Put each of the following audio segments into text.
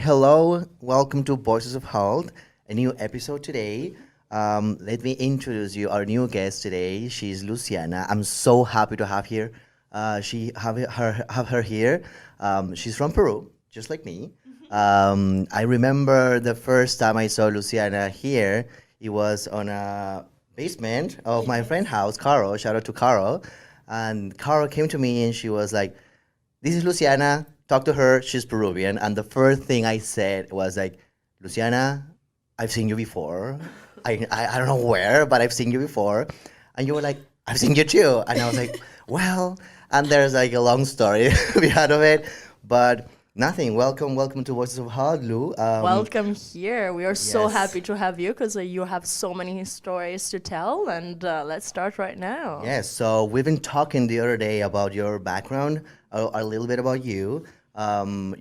hello. Welcome to Voices of Hult, a new episode today. Let me introduce you our new guest today. She's Luciana. I'm so happy to have her here. She's from Peru, just like me. I remember the first time I saw Luciana here. It was on a basement of my friend's house, Caro. Shout out to Caro. And Caro came to me and she was like, "This is Luciana. Talk to her. She's Peruvian." And the first thing I said was like, "Luciana, I've seen you before. I don't know where, but I've seen you before." And you were like, "I've seen you too." And I was like, "Well," and there's like a long story behind of it, but nothing. Welcome to Voices of Hard, Lu. Welcome here. We are so yes. happy to have you because you have so many stories to tell. And let's start right now. Yes, so we've been talking the other day about your background, a little bit about you.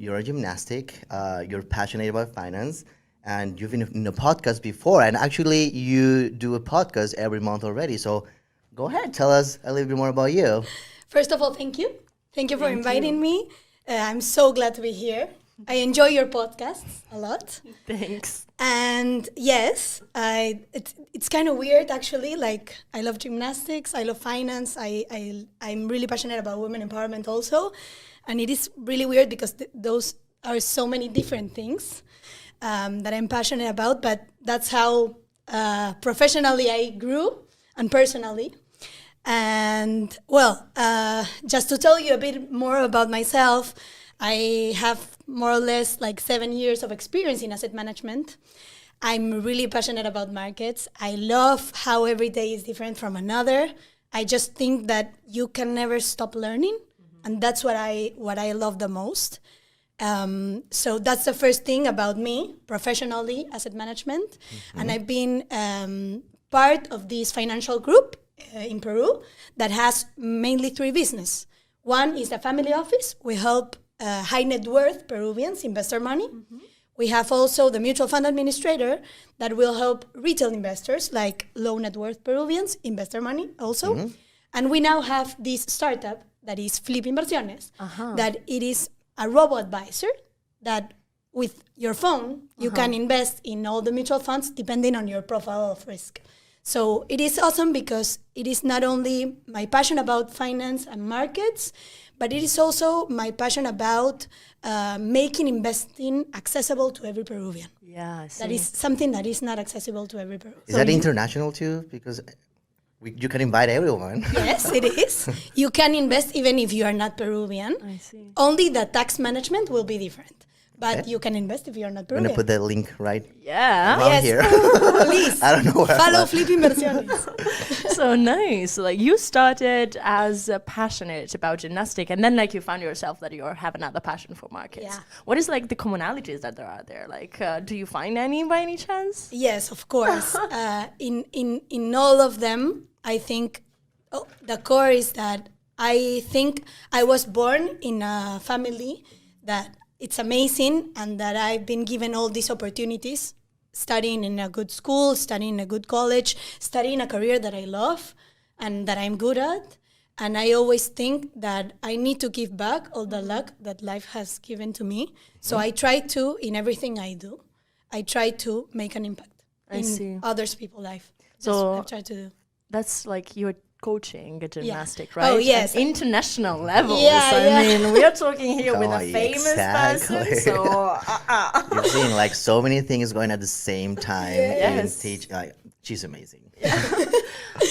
You're a gymnastic, you're passionate about finance, and you've been in a podcast before, and actually you do a podcast every month already. So go ahead, tell us a little bit more about you. First of all, thank you. Thank you for inviting me. I'm so glad to be here. I enjoy your podcasts a lot. Thanks. And yes, it's kind of weird actually. Like, I love gymnastics, I love finance, I'm really passionate about women empowerment also. And it is really weird because those are so many different things that I'm passionate about, but that's how professionally I grew and personally. And well, just to tell you a bit more about myself, I have more or less like 7 years of experience in asset management. I'm really passionate about markets. I love how every day is different from another. I just think that you can never stop learning, and that's what I love the most. So that's the first thing about me, professionally, asset management. And I've been part of this financial group in Peru that has mainly three businesses. One is the family office. We help high net worth Peruvians invest their money. We have also the mutual fund administrator that will help retail investors like low net worth Peruvians invest their money also. And we now have this startup that is Flip Inversiones, that it is a robo-advisor that with your phone, you can invest in all the mutual funds depending on your profile of risk. So it is awesome because it is not only my passion about finance and markets, but it is also my passion about making investing accessible to every Peruvian. Yeah, That is something that is not accessible to every Peruvian. Is that international too? Because you can invite everyone. Yes, it is. You can invest even if you are not Peruvian. I see. Only the tax management will be different. But you can invest if you are not I'm Peruvian. gonna put the link right Yeah. around here. Please. I don't know where. Follow Flip Inversiones. So nice. Like, you started as passionate about gymnastic, and then like you found yourself that you have another passion for markets. Yeah. What is like the commonalities that there are there? Like, do you find any by any chance? Yes, of course. In all of them, I think the core is that I think I was born in a family that it's amazing and that I've been given all these opportunities, studying in a good school, studying in a good college, studying a career that I love and that I'm good at. And I always think that I need to give back all the luck that life has given to me. So I try to, in everything I do, I try to make an impact in others people's life. That's what I try to do. That's like you're coaching a gymnastic, right? Oh, yes. At international levels. Yeah, I mean, we are talking here with Oh, a famous exactly. person. So, You're seeing like so many things going at the same time. Yes. She's amazing.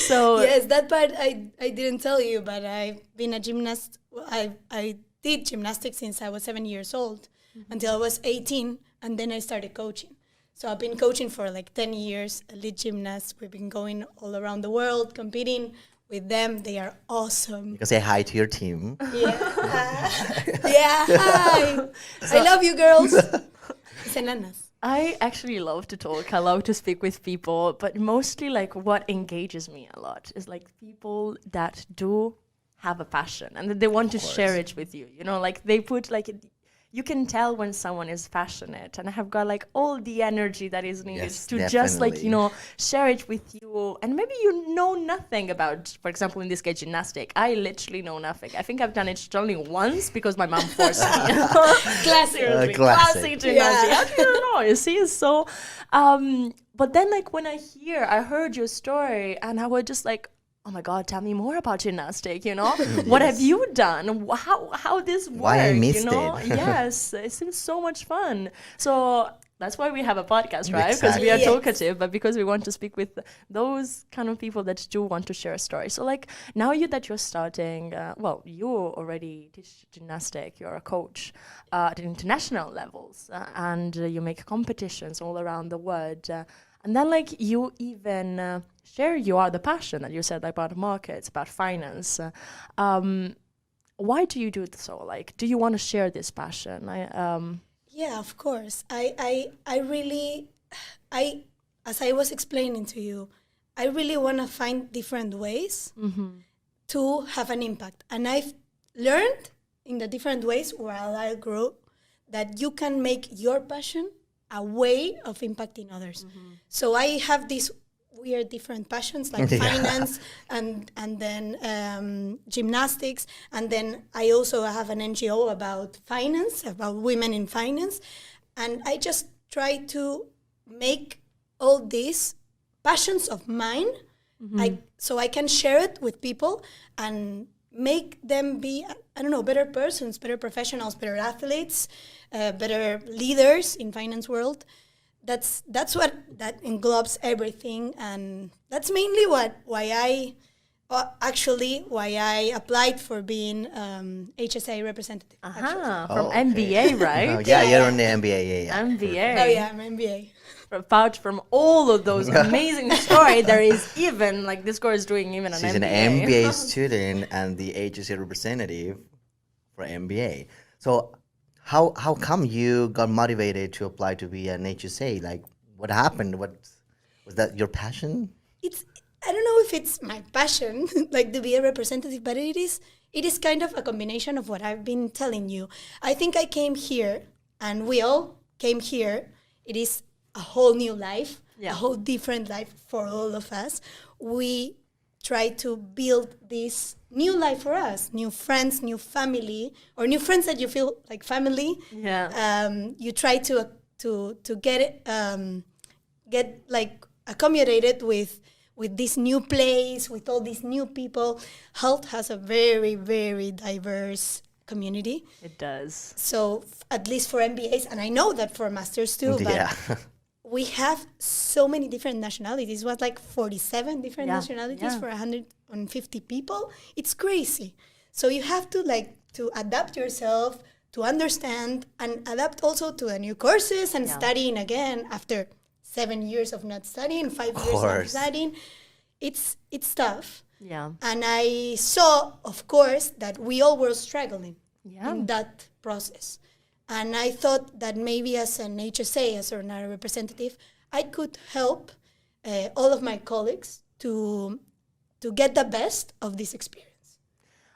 so Yes, that part I didn't tell you, but I've been a gymnast. I did gymnastics since I was 7 years old until I was 18, and then I started coaching. So I've been coaching for like 10 years, elite gymnasts. We've been going all around the world, competing with them. They are awesome. You can say hi to your team. Yeah. Yeah, hi. I love you, girls. Enanas. I actually love to talk. I love to speak with people, but mostly like what engages me a lot is like people that do have a passion and that they want to share it with you. You know, like they put like you can tell when someone is passionate and have got like all the energy that is needed Yes, to just like, definitely. you know, share it with you. And maybe you know nothing about, for example, in this case, gymnastic. I literally know nothing. I think I've done it only once because my mom forced me. Classic. Seriously, Classic. gymnastic. Yeah. How do you know? You see, so, but then like when I heard your story and I was just like, oh my God, tell me more about gymnastic, you know? What have you done? How this works, Why I missed you know? it. Yes, it seems so much fun. So that's why we have a podcast, right? Because we are Exactly. Yes. talkative, but because we want to speak with those kind of people that do want to share a story. So like now that you're starting, well, you already teach gymnastic, you're a coach at international levels, and you make competitions all around the world. And then like you even share you are the passion that you said about markets, about finance. Why do you do it so? Like, do you want to share this passion? Yeah, of course. I really, as I was explaining to you, I really want to find different ways to have an impact. And I've learned in the different ways while I grow that you can make your passion a way of impacting others. So I have these weird different passions like Yeah. finance and then gymnastics, and then I also have an NGO about finance, about women in finance, and I just try to make all these passions of mine so I can share it with people and make them be, I don't know, better persons, better professionals, better athletes, better leaders in finance world. That's what that englobes everything, and that's mainly why I applied for being HSA representative. actually. From Oh, okay. MBA, right? Oh, yeah, you're on the MBA. Yeah. MBA. Oh yeah, I'm MBA. Apart from all of those amazing stories, there is even like this girl is doing even an She's an MBA. MBA student and the agency representative for MBA. So how come you got motivated to apply to be an HSA? Like, what happened? What was that your passion? It's, I don't know if it's my passion like to be a representative, but it is kind of a combination of what I've been telling you. I think I came here and we all came here. It is a whole new life, Yeah. a whole different life for all of us. We try to build this new life for us, new friends, new family, or new friends that you feel like family. Yeah. You try to get it, get like accommodated with this new place, with all these new people. Hult has a very, very diverse community. It does. So at least for MBAs, and I know that for masters too, but Yeah. we have so many different nationalities. It was like 47 different Yeah, nationalities yeah. for 150 people. It's crazy. So you have to adapt yourself, to understand, and adapt also to the new courses and Yeah. studying again after 7 years of not studying, 5 Of years not course. studying. It's tough. Yeah. And I saw, of course, that we all were struggling Yeah. in that process. And I thought that maybe as an HSA, as an honorary representative, I could help all of my colleagues to get the best of this experience.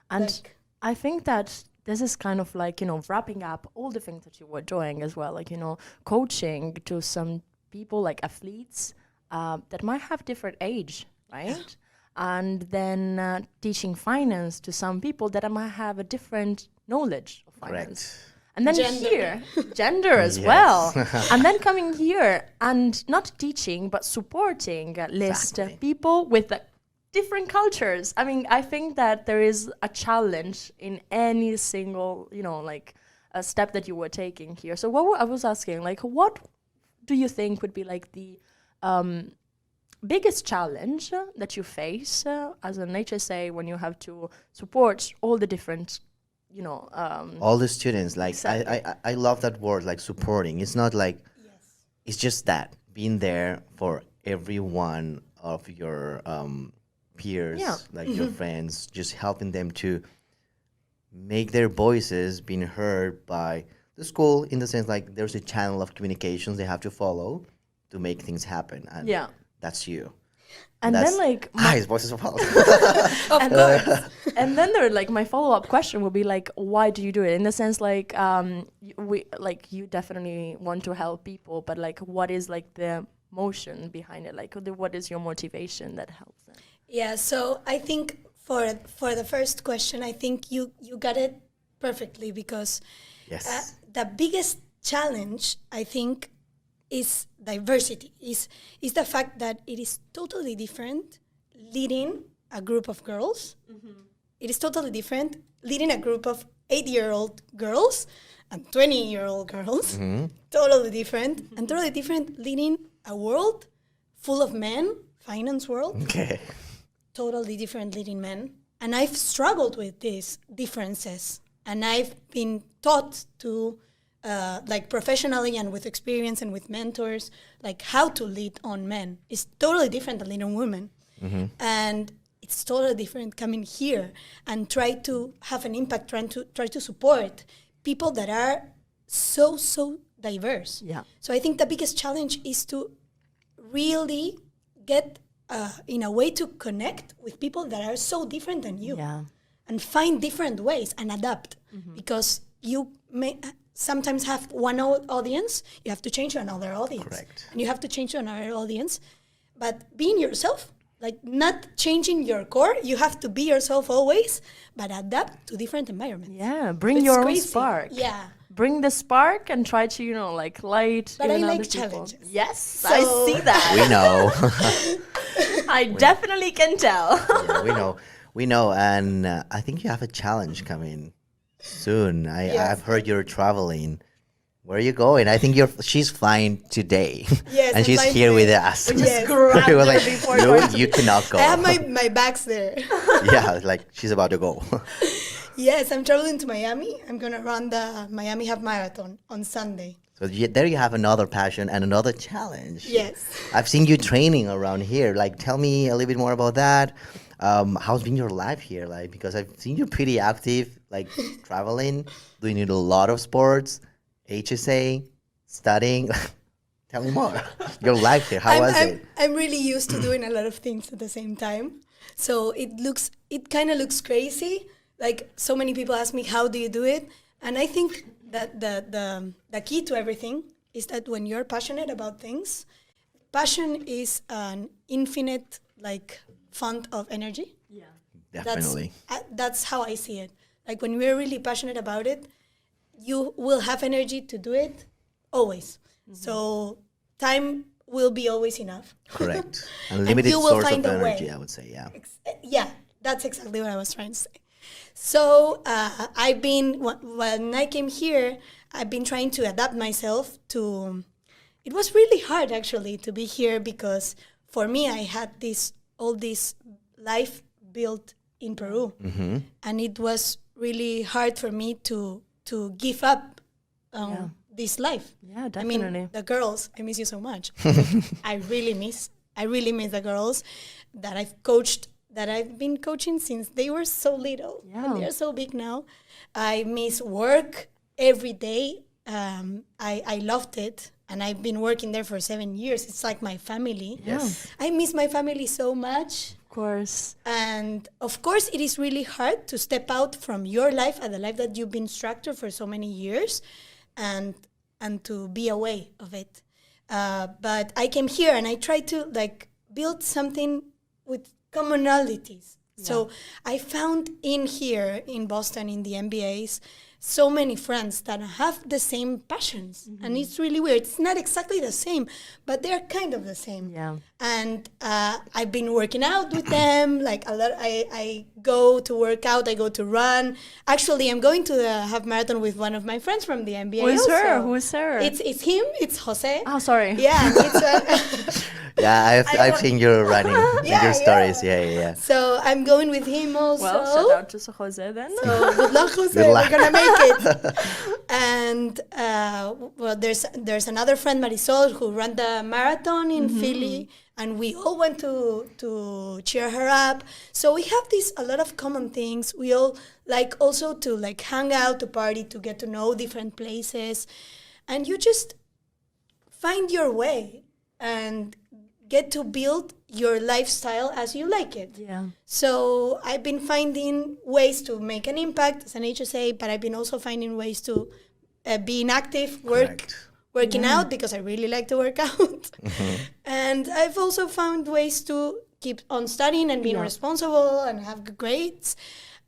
And Like- I think that this is kind of like, you know, wrapping up all the things that you were doing as well, like, you know, coaching to some people like athletes that might have different age, right? And then teaching finance to some people that might have a different knowledge of finance. Correct. And then Gender. here, gender as Yes. well. And then coming here and not teaching, but supporting list Exactly. people with different cultures. I mean, I think that there is a challenge in any single, you know, like a step that you were taking here. So I was asking, like, what do you think would be like the biggest challenge that you face as an HSA when you have to support all the different, you know, All the students, like Exactly. I love that word, like supporting. It's not like it's just that being there for every one of your peers, Yeah. like your friends, just helping them to make their voices being heard by the school, in the sense like there's a channel of communications they have to follow to make things happen, and Yeah. that's you. And then like his voice is so loud. Of course. and then there like my follow-up question will be like, why do you do it? In the sense like you definitely want to help people, but like what is like the motion behind it? Like what is your motivation that helps them? Yeah, so I think for the first question, I think you got it perfectly, because Yes. the biggest challenge, I think, is diversity, is the fact that it is totally different leading a group of girls. It is totally different leading a group of 8-year-old girls and 20-year-old girls. Totally different. And totally different leading a world full of men, finance world. Okay. Totally different leading men. And I've struggled with these differences. And I've been taught to, like professionally and with experience and with mentors, like how to lead on men. It's totally different than lead on women. And it's totally different coming here and try to have an impact, try to support people that are so diverse. Yeah. So I think the biggest challenge is to really get in a way to connect with people that are so different than you. Yeah. And find different ways and adapt, because you may sometimes have one audience, you have to change to another audience. Correct. And you have to change to another audience. But being yourself, like not changing your core, you have to be yourself always, but adapt to different environments. Yeah, bring It's your own crazy. spark. Yeah. Bring the spark and try to, like light. But I even like other people. challenges. Yes, I So- see that. We know. I definitely can tell. Yeah, we know. We know. And I think you have a challenge coming soon. I've heard you're traveling. Where are you going? I think she's flying today. Yes, and I'm she's flying here with today. us. We just Yes. grabbed We were her like, before no, going to- you cannot go. I have my bags there. Yeah, like she's about to go. Yes, I'm traveling to Miami. I'm going to run the Miami Half Marathon on Sunday. So there you have another passion and another challenge. Yes. I've seen you training around here. Like, tell me a little bit more about that. How's been your life here? Like, because I've seen you pretty active, like traveling, doing a lot of sports, HSA, studying. Tell me more. Your life here, how was it? I'm really used to doing a lot of things at the same time. So it kind of looks crazy. Like so many people ask me, how do you do it? And I think that the key to everything is that when you're passionate about things, passion is an infinite like font of energy. Yeah. Definitely. That's how I see it. Like when we're really passionate about it, you will have energy to do it always. So time will be always enough. Correct. Unlimited you will source of find a energy, way. I would say, yeah. Yeah, that's exactly what I was trying to say. So when I came here, I've been trying to adapt myself to, it was really hard actually to be here, because for me, I had all this life built in Peru. And it was really hard for me to give up this life. Yeah, I mean, definitely. the girls, I miss you so much. I really miss the girls that I've coached, that I've been coaching since they were so little. Yeah. And they're so big now. I miss work every day. I loved it. And I've been working there for 7 years. It's like my family. Yes. I miss my family so much. Of course. And of course, it is really hard to step out from your life and the life that you've been structured for so many years, and to be away of it. But I came here and I tried to like build something with commonalities. So I found in here in Boston, in the MBAs, so many friends that have the same passions. And it's really weird. It's not exactly the same, but they're kind of the same. Yeah. And I've been working out with them. Like a lot, I go to work out. I go to run. Actually, I'm going to the half marathon with one of my friends from the MBA. Who is her? also. Who is her? It's him. It's Jose. Oh, sorry. Yeah, it's Yeah, I've don't- seen you running in Yeah, your stories. yeah. Yeah. So I'm going with him also. Well, shout out to Jose then. So good luck, Jose. Good luck. We're gonna make it. And well, there's another friend, Marisol, who ran the marathon in Philly, and we all went to cheer her up. So we have a lot of common things. We all like also to like hang out, to party, to get to know different places, and you just find your way and get to build your lifestyle as you like it. Yeah. So I've been finding ways to make an impact as an HSA, but I've been also finding ways to be inactive, Correct. working out because I really like to work out. And I've also found ways to keep on studying and being responsible and have good grades.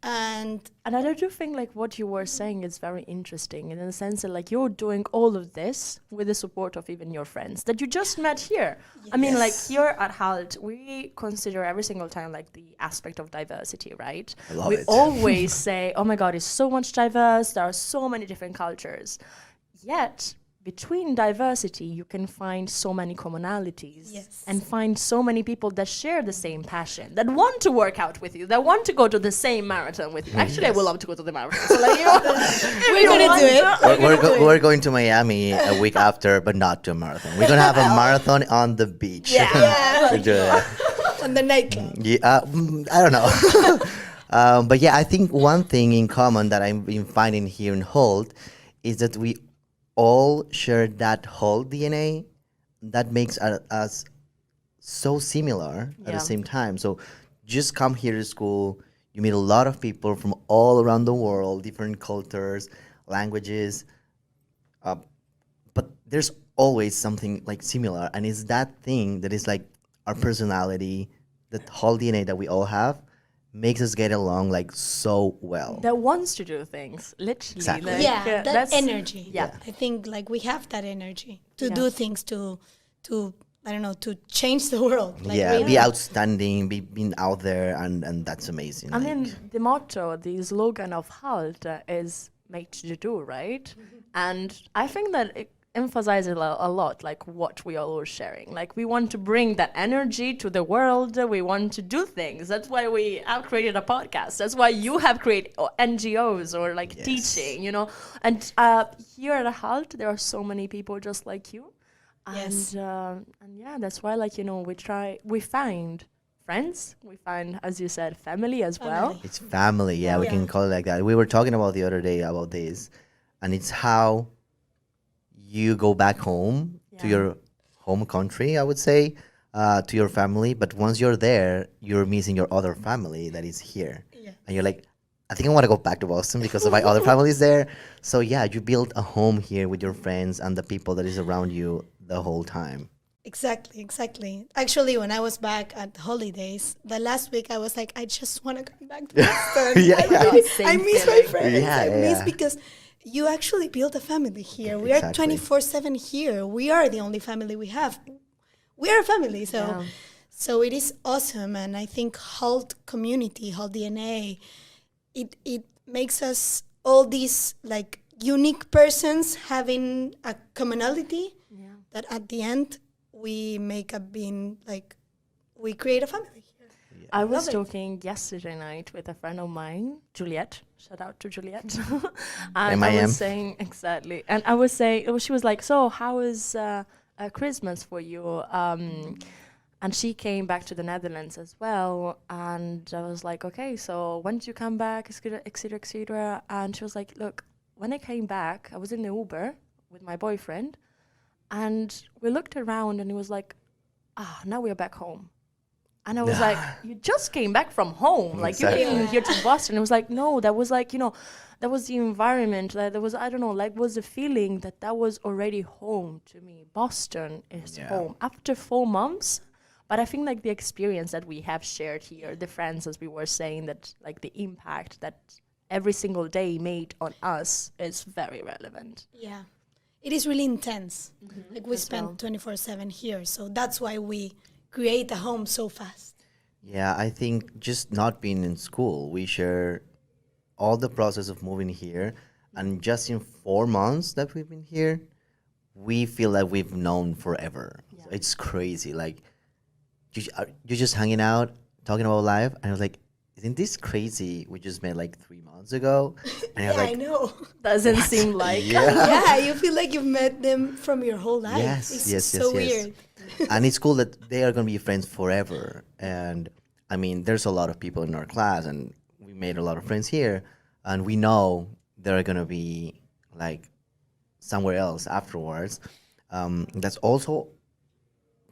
And I do think like what you were saying is very interesting in the sense that like you're doing all of this with the support of even your friends that you just met here. I mean, like here at Hult, we consider every single time like the aspect of diversity, right? I love we it. always say, oh my God, it's so much diverse. There are so many different cultures. Yet between diversity, you can find so many commonalities and find so many people that share the same passion, that want to work out with you, that want to go to the same marathon with you. Actually, I would love to go to the marathon. So like, we're going to do it. We're going to Miami a week after, but not to a marathon. We're going to have a marathon on the beach. We're doing it. On the nightclub. Yeah, I don't know. But yeah, I think one thing in common that I've been finding here in Hult is that we all share that Hult DNA that makes us so similar at the same time. So just come here to school, you meet a lot of people from all around the world, different cultures, languages, but there's always something like similar, and it's that thing that is like our personality, that Hult DNA that we all have makes us get along like so well. that wants to do things, literally. Exactly. Like, Yeah, that that's energy. Yeah. I think like we have that energy to do things to I don't know, to change the world. Like, Yeah, really. be outstanding, being out there, and that's amazing. I like- mean, the motto, the slogan of Hult is made to do, right? And I think that it emphasizes a lot, like what we are all sharing. Like we want to bring that energy to the world. We want to do things. That's why we have created a podcast. That's why you have created NGOs or like teaching, you know. And here at Hult, there are so many people just like you. Yes. And yeah, that's why, like, you know, we find friends, we find, as you said, family as well. It's family, yeah, we can call it like that. We were talking about the other day about this, and it's how you go back home to your home country, I would say, to your family. But once you're there, you're missing your other family that is here. And you're like, I think I want to go back to Boston because of my other family is there. So yeah, you build a home here with your friends and the people that is around you the whole time. Exactly. Actually, when I was back at holidays, the last week I was like, I just want to come back to Boston. I miss my friends. Yeah, I miss yeah. because you actually build a family here. We are Exactly. 24/7 here. We are the only family we have. We are a family, so it is awesome. And I think Hult community, Hult DNA, it makes us all these like unique persons having a commonality that at the end we make a being like we create a family here. I was Love it. talking yesterday night with a friend of mine, Juliet. Shout out to Juliet. And I MIM. was saying, exactly. And I was saying, she was like, so how is Christmas for you? And she came back to the Netherlands as well. And I was like, okay, so when did you come back, et cetera, et cetera. And she was like, look, when I came back, I was in the Uber with my boyfriend. And we looked around and he was like, now we're back home. And I was like, you just came back from home. Like, Exactly. you came here to Boston. It was like, no, that was like, you know, that was the environment. Like, there was, I don't know, like, was the feeling that was already home to me. Boston is home. After 4 months, but I think, like, the experience that we have shared here, the friends, as we were saying, that, like, the impact that every single day made on us is very relevant. Yeah. It is really intense. Like we As spend well. 24/7 here, so that's why we create a home so fast. Yeah, I think just not being in school, we share all the process of moving here, and just in 4 months that we've been here, we feel like we've known forever. So it's crazy. Like you're just hanging out, talking about life, and I was like, isn't this crazy? We just met like 3 months ago, and I was Yeah, like, I know. Doesn't seem like. Yeah, you feel like you've met them from your whole life. Yes, It's yes, so yes, yes. weird. And it's cool that they are gonna be friends forever. And I mean, there's a lot of people in our class, and we made a lot of friends here, and we know they're gonna be like somewhere else afterwards. That's also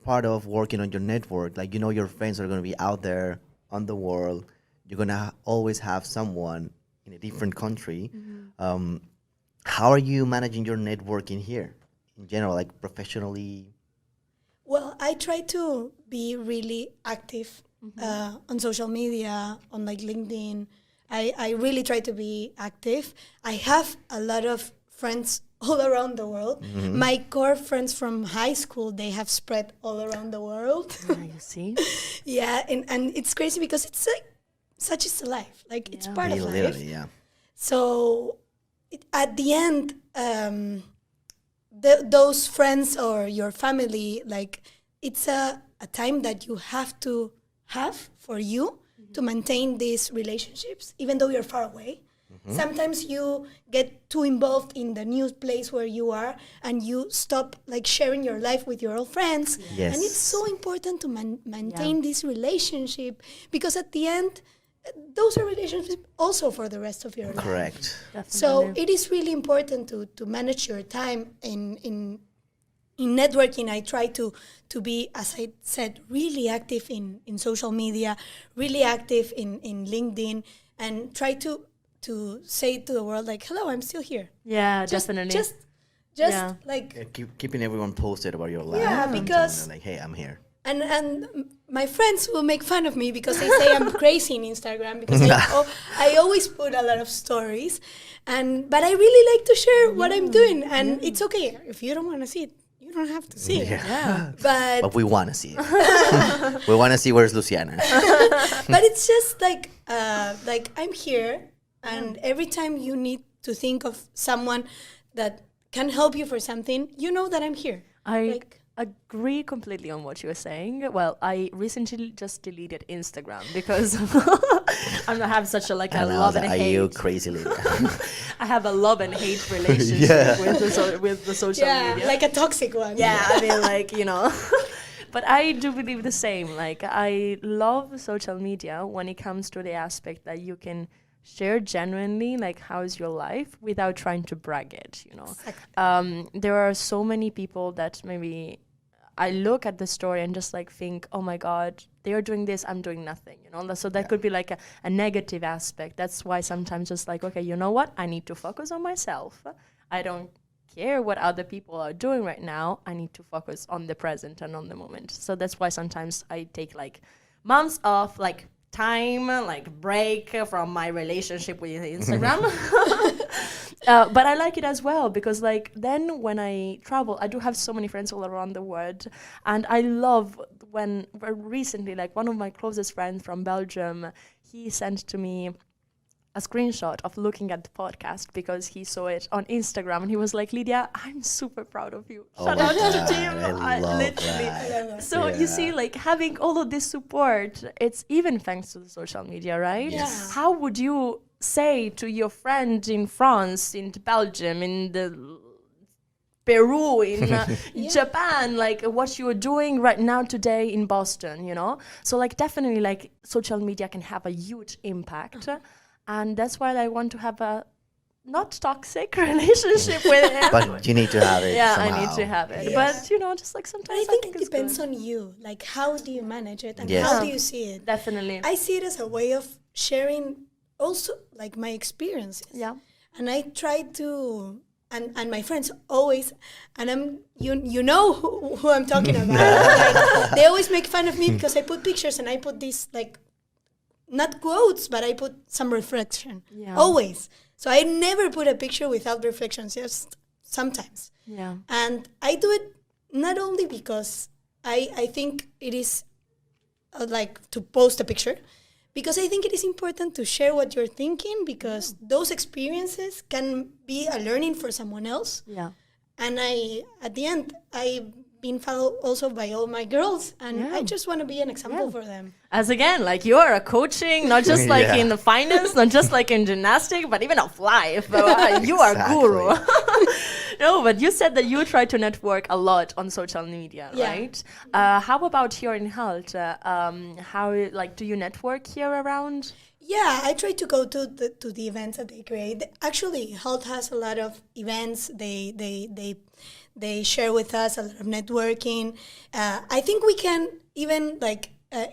part of working on your network, like, your friends are going to be out there on the world. You're going to always have someone in a different country. How are you managing your networking here in general, like professionally? Well, I try to be really active on social media, on like LinkedIn. I really try to be active. I have a lot of friends all around the world. My core friends from high school, they have spread all around the world. You see? Yeah, and it's crazy because it's like, such is the life. Like, it's part of life. Literally, yeah. So at the end, those friends or your family, like, it's a time that you have to have for you to maintain these relationships, even though you're far away. Sometimes you get too involved in the new place where you are and you stop like sharing your life with your old friends. Yes. And it's so important to maintain this relationship, because at the end, those are relationships also for the rest of your life. Correct. So it is really important to manage your time in networking. I try to be, as I said, really active in social media, really active in LinkedIn, and try to say to the world, like, hello, I'm still here. Yeah, Just definitely. like, Keeping everyone posted about your life. Yeah, and because- telling them, like, hey, I'm here. and my friends will make fun of me because they say I'm crazy in Instagram, because I always put a lot of stories, but I really like to share what I'm doing, and it's okay if you don't want to see it. You don't have to see it. Yeah. But we want to see it. We want to see where's Luciana. but it's just like I'm here, and every time you need to think of someone that can help you for something, you know that I'm here. I agree completely on what you were saying. Well, I recently just deleted Instagram because I have such a love and Are hate. you crazy, Lydia? I have a love and hate relationship with the social media. like a toxic one. Yeah, I mean, But I do believe the same. Like, I love social media when it comes to the aspect that you can share genuinely, like, how's your life without trying to brag it, Exactly. There are so many people that maybe I look at the story and just like think, oh my God, they are doing this, I'm doing nothing, So that could be like a negative aspect. That's why sometimes just like, okay, you know what? I need to focus on myself. I don't care what other people are doing right now. I need to focus on the present and on the moment. So that's why sometimes I take like months off, like time, like break from my relationship with Instagram. But I like it as well, because like then when I travel, I do have so many friends all around the world, and I love when recently, like one of my closest friends from Belgium, he sent to me a screenshot of looking at the podcast because he saw it on Instagram, and he was like, Lydia, I'm super proud of you. Shout out to him. I love literally. that. So you see, like having all of this support, it's even thanks to the social media, right? Yes. How would you say to your friend in France, in Belgium, in the Peru, in Japan, like what you're doing right now today in Boston, So like definitely like social media can have a huge impact. And that's why I want to have a not toxic relationship with him. But you need to have it. Yeah, somehow. I need to have it. Yes. But just like sometimes But I think it it's depends good. on you. Like, how do you manage it, and Yes. how do you see it? Definitely. I see it as a way of sharing also like my experiences. Yeah. And I try to, and my friends always, and you know who I'm talking about. Like, they always make fun of me because I put pictures and I put these like, not quotes, but I put some reflection. Yeah. Always. So I never put a picture without reflections, just sometimes. Yeah. And I do it not only because I think it is like to post a picture, because I think it is important to share what you're thinking, because those experiences can be a learning for someone else. Yeah. And at the end, I've been followed also by all my girls, and I just want to be an example for them. As again, like you are a coaching, not just like in the finance, not just like in gymnastics, but even of life. You are guru. No, but you said that you try to network a lot on social media, right? How about here in Hult? How do you network here around? Yeah, I try to go to the events that they create. Actually, Hult has a lot of events. They share with us a lot of networking. I think we can even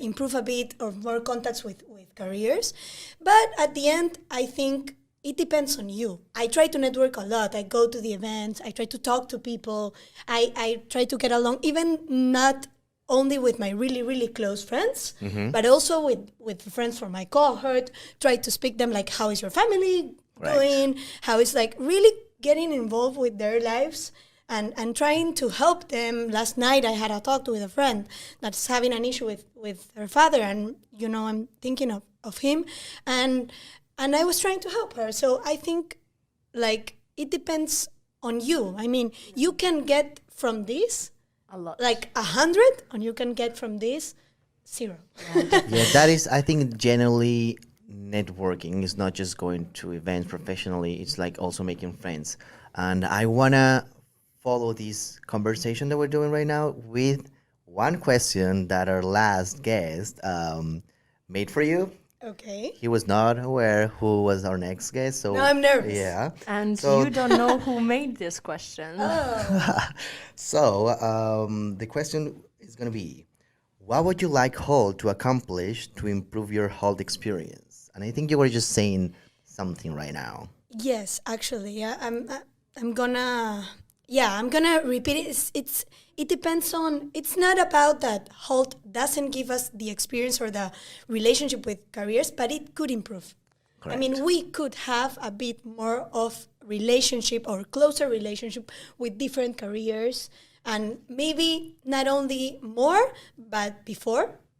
improve a bit or more contacts with careers. But at the end, I think it depends on you. I try to network a lot. I go to the events. I try to talk to people. I try to get along, even not only with my really, really close friends, but also with friends from my cohort. Try to speak them like, how is your family doing? How is really getting involved with their lives and trying to help them. Last night I had a talk with a friend that's having an issue with her father, and I'm thinking of him, and I was trying to help her. So I think it depends on you. I mean, you can get from this A lot. 100, and you can get from this 0. Yeah, that is, I think, generally networking is not just going to events professionally. It's like also making friends. And I want to follow this conversation that we're doing right now with one question that our last guest made for you. Okay. He was not aware who was our next guest, so Now I'm nervous. Yeah. And So- you don't know who made this question. So the question is going to be, what would you like Hult to accomplish to improve your Hult experience? And I think you were just saying something right now. Yes, actually, yeah. I'm gonna repeat it. It depends on. It's not about that Hult doesn't give us the experience or the relationship with careers, but it could improve. Correct. I mean, we could have a bit more of relationship or closer relationship with different careers, and maybe not only more, but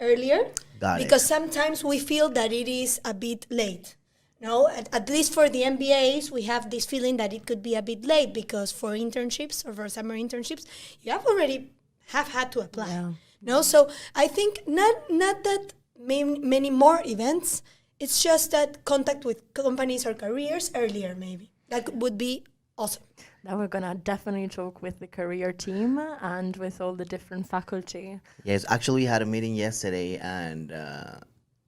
earlier. Got it. Because sometimes we feel that it is a bit late. No, at least for the MBAs, we have this feeling that it could be a bit late because for internships or for summer internships, you have had to apply. Yeah. No, so I think not that many more events. It's just that contact with companies or careers earlier, maybe. That would be awesome. Now we're gonna definitely talk with the career team and with all the different faculty. Yes, actually we had a meeting yesterday, and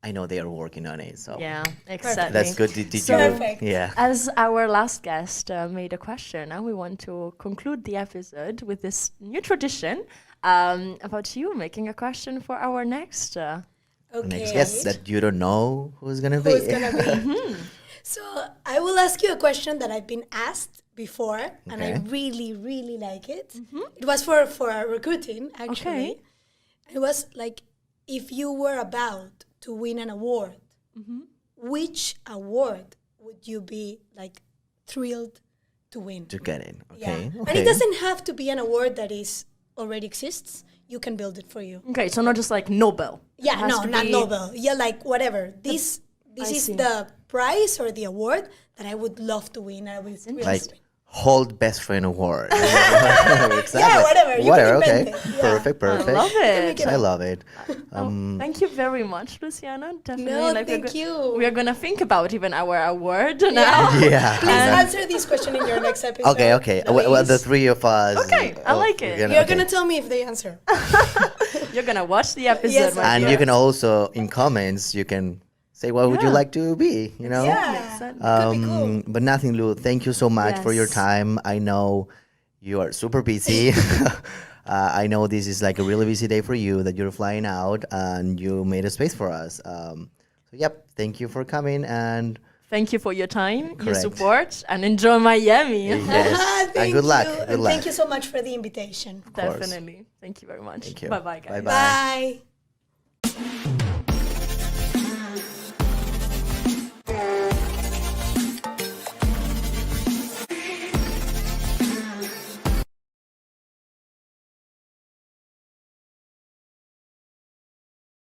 I know they are working on it. So Yeah, exactly. that's good. Did So- you? Perfect. Yeah. As our last guest made a question, now we want to conclude the episode with this new tradition about you making a question for our next. Okay. Next guest that you don't know who's gonna be. Who's gonna be? So I will ask you a question that I've been asked before, and I Okay. really, really like it. It was for a recruiting, actually. Okay. It was like, if you were about to win an award, which award would you be thrilled to win? To get in. Yeah. Okay. And it doesn't have to be an award that is already exists. You can build it for you. Okay, so not just like Nobel. It Yeah, has no, to not be- Nobel. Yeah, whatever. This I is see. the prize or the award that I would love to win. I would really Like win. Hold Best Friend Award. Exactly. Yeah, whatever. You Whatever. can Okay. invent it. Yeah. Perfect. Perfect. I love it. it I love it. Thank you very much, Luciana. Definitely. No, we're thank you. We are gonna think about even our award now. Yeah. Please answer this question in your next episode. Okay. Okay. Well, the please. three of us. Okay, I like it. we're You're okay. gonna tell me if they answer. You're gonna watch the episode. Yes, my And dear. you can also in comments you can say what would you Yeah. like to be. You know. Yeah. Could be cool. But nothing, Lou. Thank you so much for your Yes. time. I know you are super busy. I know this is like a really busy day for you that you're flying out and you made a space for us. So, yep. Thank you for coming and Thank you for your time, your Correct. support, and enjoy Miami. yes. Thank and good luck. you. Good And luck. thank you so much for the invitation. course. Definitely. Thank you very much. Thank you. Bye bye, guys. Bye-bye. Bye.